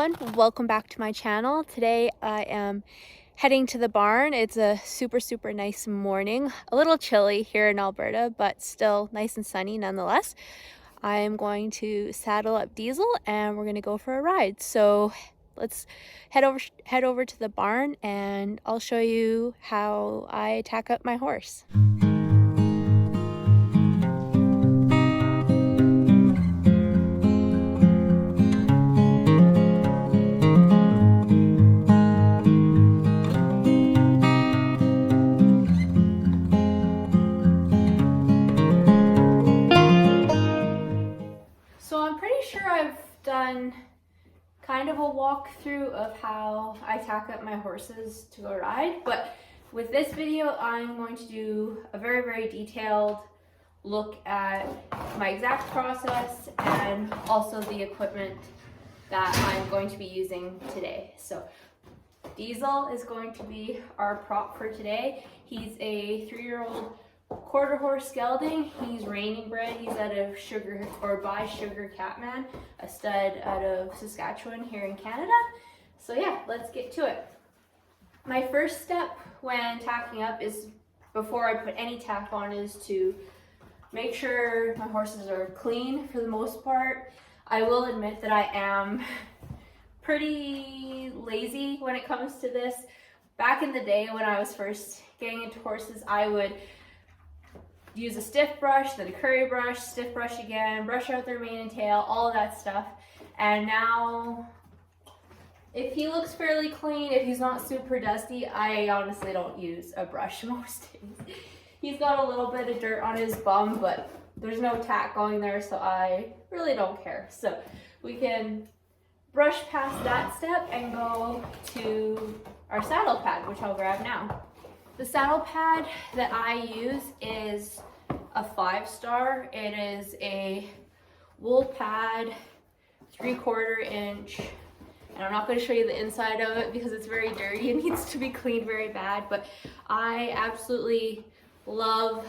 everyone, welcome back to my channel. Today I am heading to the barn. It's a super nice morning, a little chilly here in Alberta, but still nice and sunny nonetheless. I am going to saddle up Diesel and we're going to go for a ride. So let's head over to the barn and I'll show you how I tack up my horse. So I'm pretty sure I've done kind of a walkthrough of how I tack up my horses to go ride, but with this video I'm going to do a very detailed look at my exact process and also the equipment that I'm going to be using today. So Diesel is going to be our prop for today. He's a 3-year-old quarter horse gelding. He's reining bred. He's out of by Sugar Catman, a stud out of Saskatchewan here in Canada. So yeah, let's get to it. My first step when tacking up is, before I put any tack on, is to make sure my horses are clean for the most part. I will admit that I am pretty lazy when it comes to this. Back in the day when I was first getting into horses, I would use a stiff brush, then a curry brush, stiff brush again, brush out their mane and tail, all of that stuff. And now, if he looks fairly clean, if he's not super dusty, I honestly don't use a brush most days. He's got a little bit of dirt on his bum, but there's no tack going there, so I really don't care. So we can brush past that step and go to our saddle pad, which I'll grab now. The saddle pad that I use is a 5-star. It is a wool pad, 3/4 inch, and I'm not going to show you the inside of it because it's very dirty. It needs to be cleaned very bad, but I absolutely love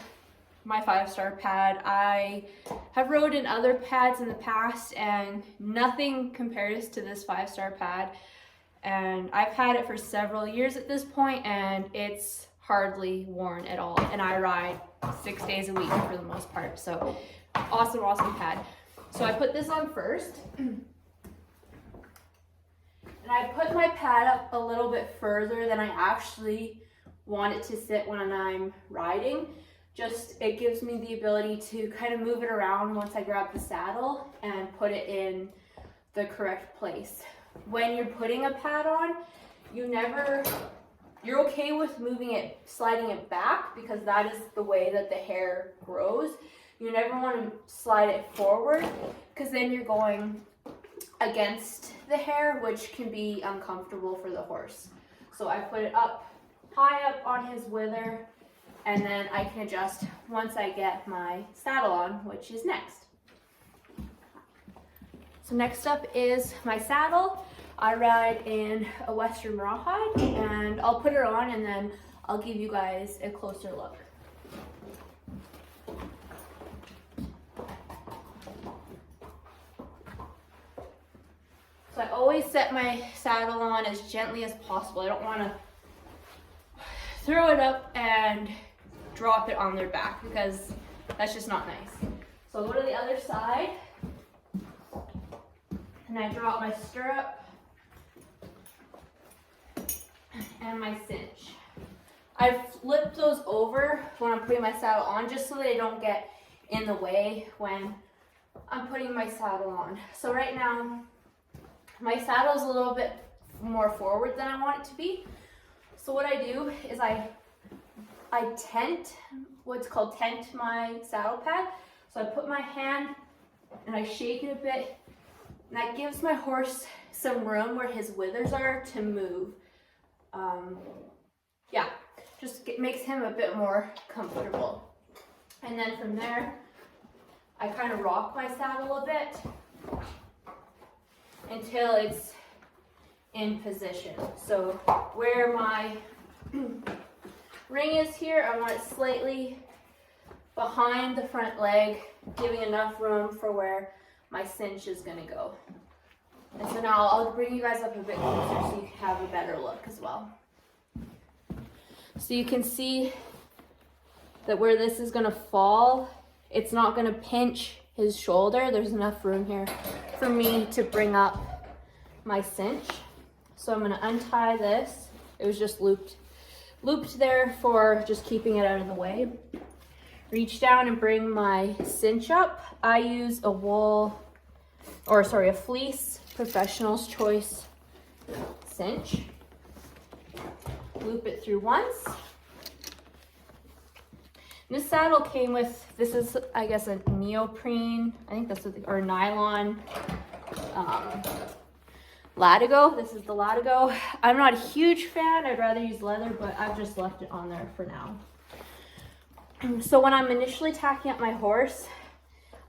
my 5-star pad. I have rode in other pads in the past and nothing compares to this 5-star pad, and I've had it for several years at this point and it's hardly worn at all, and I ride 6 days a week for the most part. So awesome pad. So I put this on first, and I put my pad up a little bit further than I actually want it to sit when I'm riding. Just, it gives me the ability to kind of move it around once I grab the saddle and put it in the correct place. When you're putting a pad on, you're okay with moving it, sliding it back, because that is the way that the hair grows. You never want to slide it forward because then you're going against the hair, which can be uncomfortable for the horse. So I put it high up on his wither, and then I can adjust once I get my saddle on, which is next. So next up is my saddle. I ride in a Western Rawhide, and I'll put her on and then I'll give you guys a closer look. So I always set my saddle on as gently as possible. I don't want to throw it up and drop it on their back because that's just not nice. So I'll go to the other side and I drop my stirrup and my cinch. I flip those over when I'm putting my saddle on just so they don't get in the way when I'm putting my saddle on. So right now my saddle is a little bit more forward than I want it to be. So what I do is I tent, what's called tent my saddle pad. So I put my hand and I shake it a bit, and that gives my horse some room where his withers are to move. Just makes him a bit more comfortable. And then from there, I kind of rock my saddle a bit until it's in position. So where my ring is here, I want it slightly behind the front leg, giving enough room for where my cinch is going to go. And so now I'll bring you guys up a bit closer so you can have a better look as well. So you can see that where this is gonna fall, it's not gonna pinch his shoulder. There's enough room here for me to bring up my cinch. So I'm gonna untie this. It was just looped there for just keeping it out of the way. Reach down and bring my cinch up. I use a fleece Professional's Choice cinch. Loop it through once. This saddle came with, this is, I guess, a neoprene, I think that's or nylon Latigo. This is the Latigo. I'm not a huge fan. I'd rather use leather, but I've just left it on there for now. So when I'm initially tacking up my horse,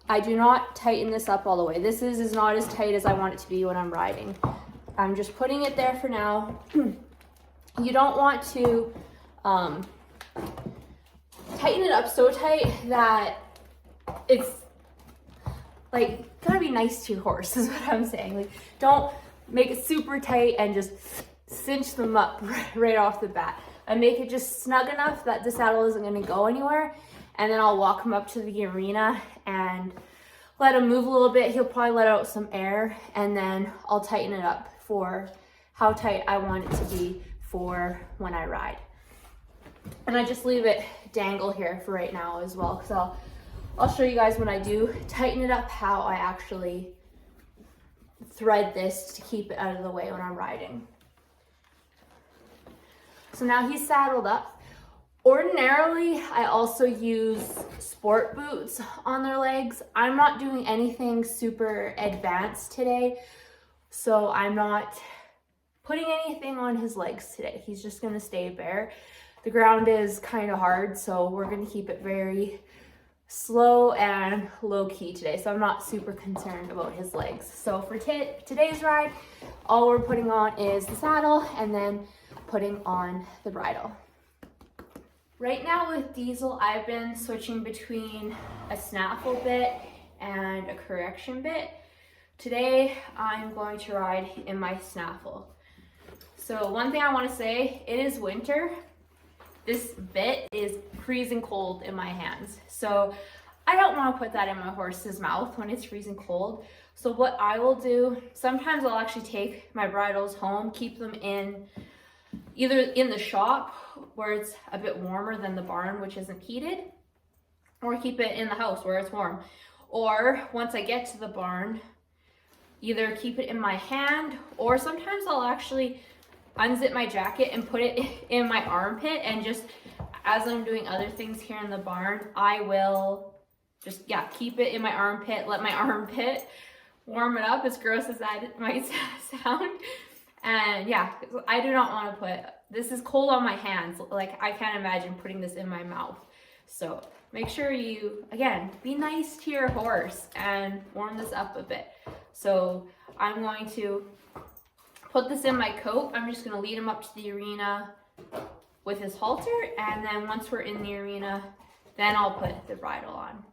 I do not tighten this up all the way. This is not as tight as I want it to be when I'm riding. I'm just putting it there for now. You don't want to tighten it up so tight that it's like gotta be nice to your horse is what I'm saying. Like, don't make it super tight and just cinch them up right off the bat. I make it just snug enough that the saddle isn't going to go anywhere, and then I'll walk him up to the arena and let him move a little bit. He'll probably let out some air, and then I'll tighten it up for how tight I want it to be for when I ride. And I just leave it dangle here for right now as well, because I'll show you guys when I do tighten it up how I actually thread this to keep it out of the way when I'm riding. So now he's saddled up. Ordinarily, I also use sport boots on their legs. I'm not doing anything super advanced today, so I'm not putting anything on his legs today. He's just gonna stay bare. The ground is kind of hard, so we're gonna keep it very slow and low key today. So I'm not super concerned about his legs. So for today's ride, all we're putting on is the saddle and then putting on the bridle. Right now with Diesel, I've been switching between a snaffle bit and a correction bit. Today, I'm going to ride in my snaffle. So one thing I want to say, it is winter. This bit is freezing cold in my hands. So I don't want to put that in my horse's mouth when it's freezing cold. So what I will do, sometimes I'll actually take my bridles home, keep them in either in the shop where it's a bit warmer than the barn, which isn't heated, or keep it in the house where it's warm. Or once I get to the barn, either keep it in my hand, or sometimes I'll actually unzip my jacket and put it in my armpit, and just as I'm doing other things here in the barn, I will just, keep it in my armpit, let my armpit warm it up, as gross as that might sound. And I do not want to put, this is cold on my hands. Like, I can't imagine putting this in my mouth. So make sure you, again, be nice to your horse and warm this up a bit. So I'm going to put this in my coat. I'm just going to lead him up to the arena with his halter. And then once we're in the arena, then I'll put the bridle on.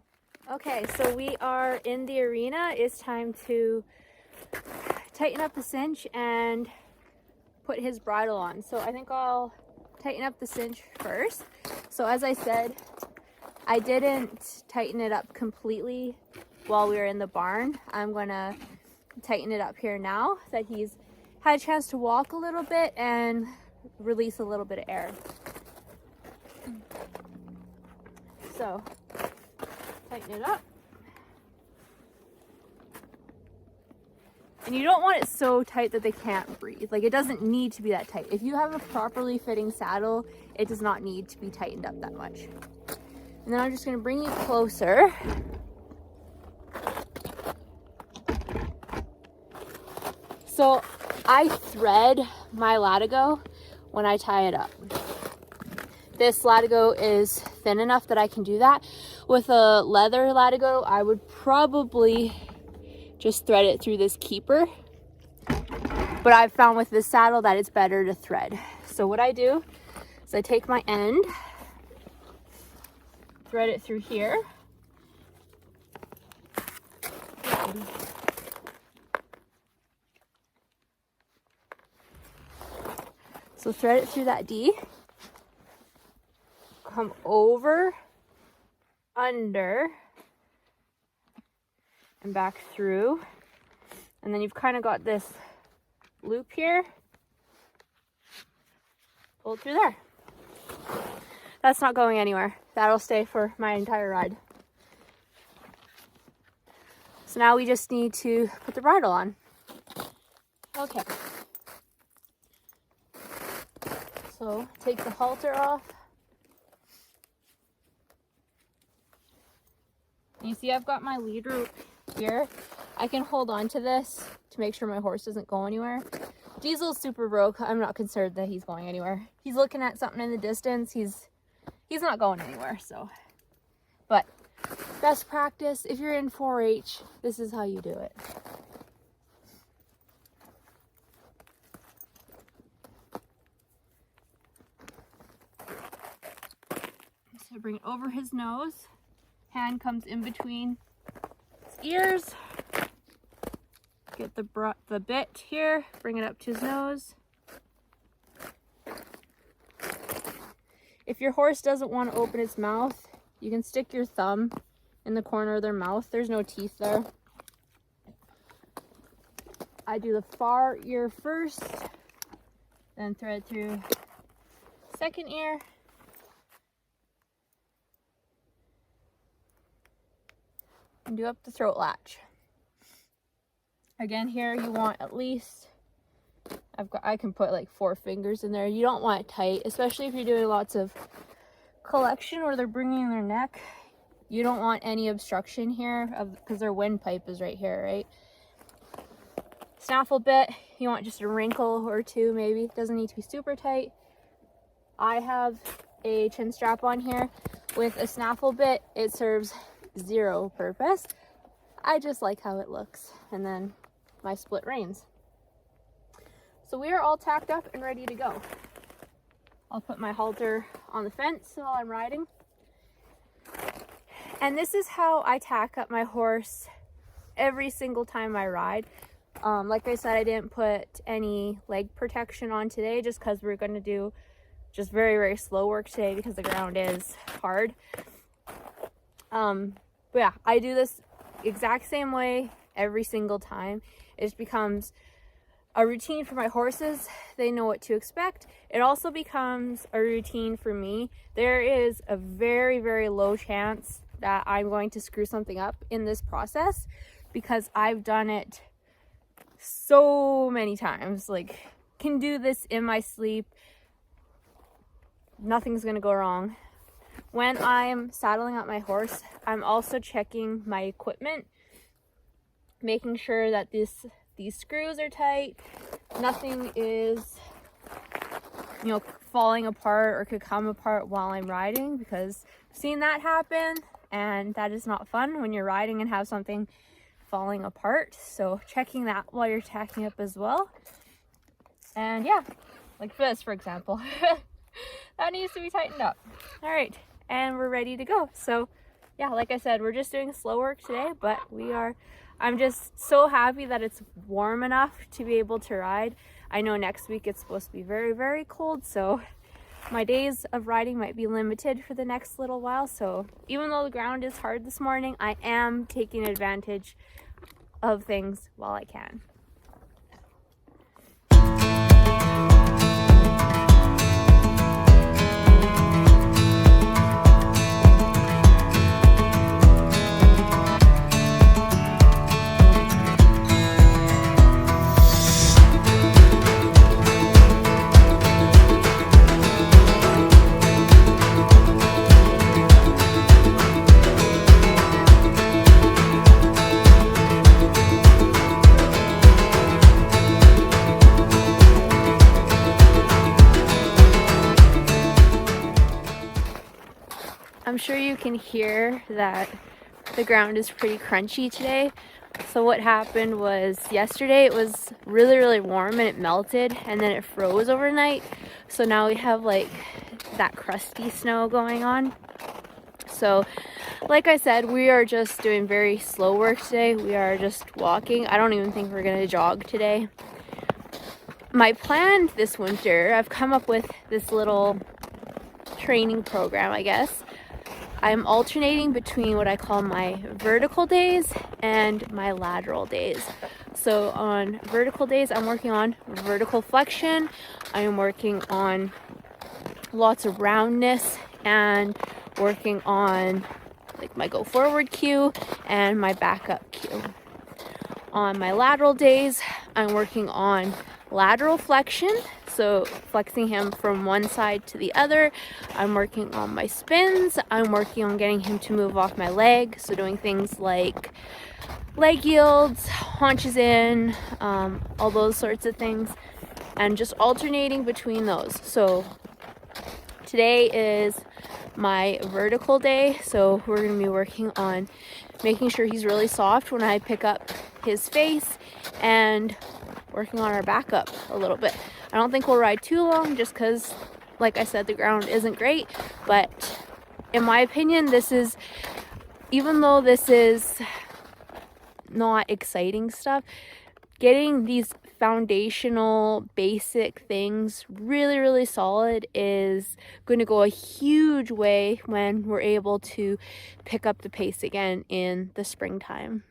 Okay, so we are in the arena. It's time to tighten up the cinch and put his bridle on. So I think I'll tighten up the cinch first. So as I said, I didn't tighten it up completely while we were in the barn. I'm gonna tighten it up here now that he's had a chance to walk a little bit and release a little bit of air. So tighten it up. And you don't want it so tight that they can't breathe. Like, it doesn't need to be that tight. If you have a properly fitting saddle, it does not need to be tightened up that much. And then I'm just gonna bring you closer. So I thread my Latigo when I tie it up. This Latigo is thin enough that I can do that. With a leather Latigo, I would probably just thread it through this keeper. But I've found with this saddle that it's better to thread. So what I do is I take my end, thread it through here. So thread it through that D. Come over, under, and back through. And then you've kind of got this loop here. Pull it through there. That's not going anywhere. That'll stay for my entire ride. So now we just need to put the bridle on. Okay. So take the halter off. You see I've got my lead rope here. I can hold on to this to make sure my horse doesn't go anywhere. Diesel's super broke. I'm not concerned that he's going anywhere. He's looking at something in the distance. He's not going anywhere, so. But best practice, if you're in 4-H, this is how you do it. So bring it over his nose. Hand comes in between his ears. Get the bit here, bring it up to his nose. If your horse doesn't want to open its mouth, you can stick your thumb in the corner of their mouth. There's no teeth there. I do the far ear first, then thread through second ear. And do up the throat latch. Again, here you want at least, I can put like 4 fingers in there. You don't want it tight, especially if you're doing lots of collection where they're bringing their neck. You don't want any obstruction here because their windpipe is right here, right? Snaffle bit, you want just a wrinkle or 2 maybe. It doesn't need to be super tight. I have a chin strap on here with a snaffle bit. It serves 0 purpose. I just like how it looks. And then my split reins. So we are all tacked up and ready to go. I'll put my halter on the fence while I'm riding. And this is how I tack up my horse every single time I ride. Like I said, I didn't put any leg protection on today just because we're going to do just very, very slow work today because the ground is hard. But yeah, I do this exact same way every single time. It just becomes a routine for my horses. They know what to expect. It also becomes a routine for me. There is a very, very low chance that I'm going to screw something up in this process because I've done it so many times. Like, can do this in my sleep. Nothing's gonna go wrong. When I'm saddling up my horse, I'm also checking my equipment, making sure that these screws are tight, nothing is, falling apart or could come apart while I'm riding, because I've seen that happen and that is not fun when you're riding and have something falling apart. So checking that while you're tacking up as well. And yeah, like this, for example, that needs to be tightened up. All right. And we're ready to go. So yeah, like I said, we're just doing slow work today, but I'm just so happy that it's warm enough to be able to ride. I know next week it's supposed to be very, very cold, so my days of riding might be limited for the next little while. So even though the ground is hard this morning, I am taking advantage of things while I can. I'm sure you can hear that the ground is pretty crunchy today. So what happened was yesterday it was really, really warm and it melted and then it froze overnight. So now we have like that crusty snow going on. So like I said, we are just doing very slow work today. We are just walking. I don't even think we're gonna jog today. my plan this winter, I've come up with this little training program, I guess. I'm alternating between what I call my vertical days and my lateral days. So on vertical days, I'm working on vertical flexion. I'm working on lots of roundness and working on like my go forward cue and my back up cue. On my lateral days, I'm working on lateral flexion, so flexing him from one side to the other. I'm working on my spins. I'm working on getting him to move off my leg, so doing things like leg yields, haunches in, all those sorts of things, and just alternating between those. So today is my vertical day, so we're going to be working on making sure he's really soft when I pick up his face and working on our backup a little bit. I don't think we'll ride too long just because, like I said, the ground isn't great, but in my opinion, this is, even though this is not exciting stuff, getting these foundational basic things really solid is going to go a huge way when we're able to pick up the pace again in the springtime.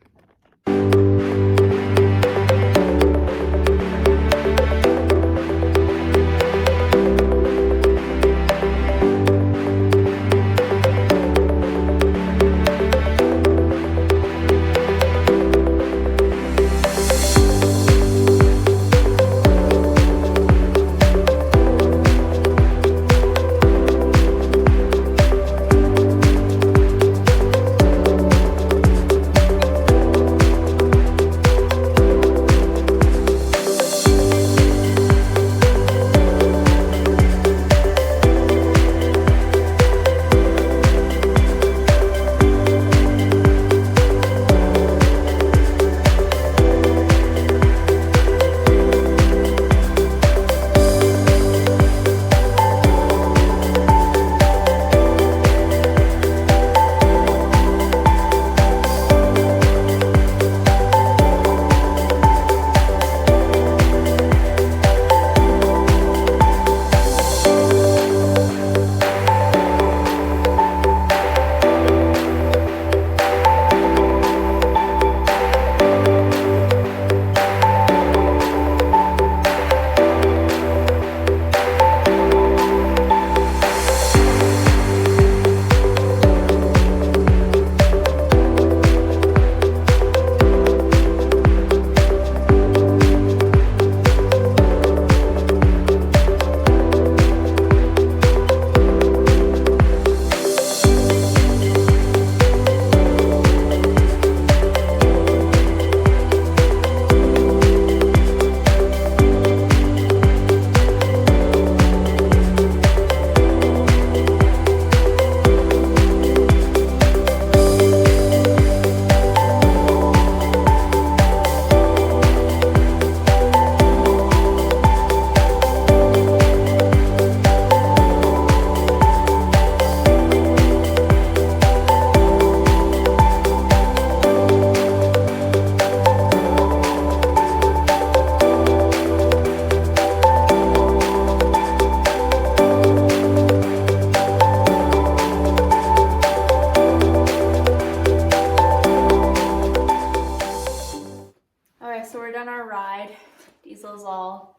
Diesel's all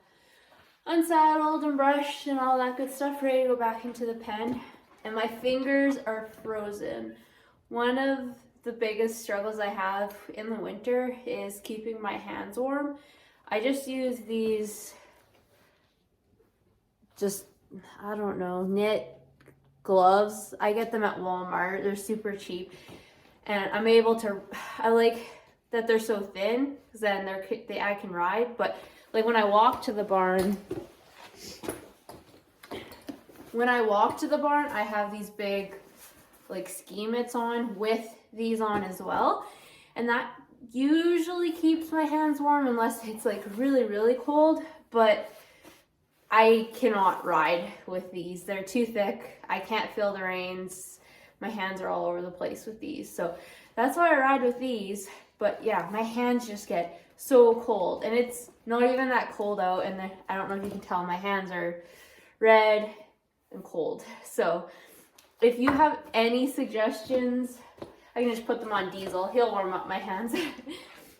unsaddled and brushed and all that good stuff, ready to go back into the pen. And my fingers are frozen. One of the biggest struggles I have in the winter is keeping my hands warm. I just use these, I don't know, knit gloves. I get them at Walmart. They're super cheap. And I'm able to, I like that they're so thin because then I can ride. But like when I walk to the barn, I have these big like ski mitts on with these on as well. And that usually keeps my hands warm unless it's like really cold. But I cannot ride with these. They're too thick. I can't feel the reins. My hands are all over the place with these. So that's why I ride with these. But yeah, my hands just get so cold. And it's not even that cold out, and I don't know if you can tell, my hands are red and cold. So if you have any suggestions, I can just put them on Diesel. He'll warm up my hands.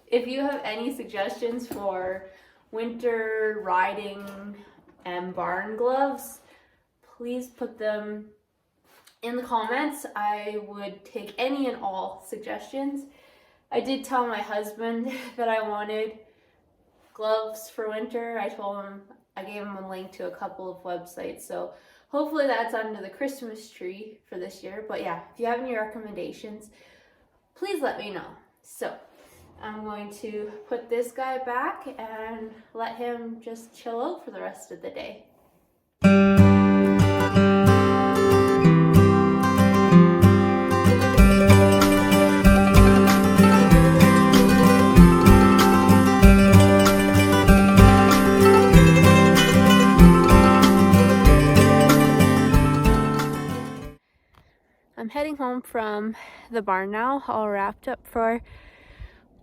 If you have any suggestions for winter riding and barn gloves, please put them in the comments. I would take any and all suggestions. I did tell my husband that I wanted gloves for winter. I gave him a link to a couple of websites, so hopefully that's under the Christmas tree for this year. But yeah, if you have any recommendations, please let me know. So I'm going to put this guy back and let him just chill out for the rest of the day. I'm heading home from the barn now, all wrapped up for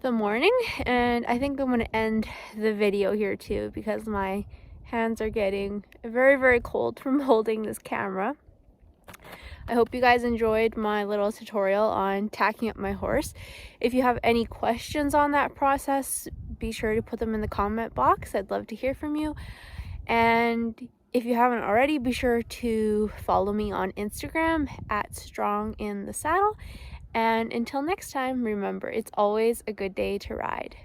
the morning, and I think I'm going to end the video here too because my hands are getting very, very cold from holding this camera. I hope you guys enjoyed my little tutorial on tacking up my horse. If you have any questions on that process, be sure to put them in the comment box. I'd love to hear from you. And if you haven't already, be sure to follow me on Instagram at StrongInTheSaddle. And until next time, remember, it's always a good day to ride.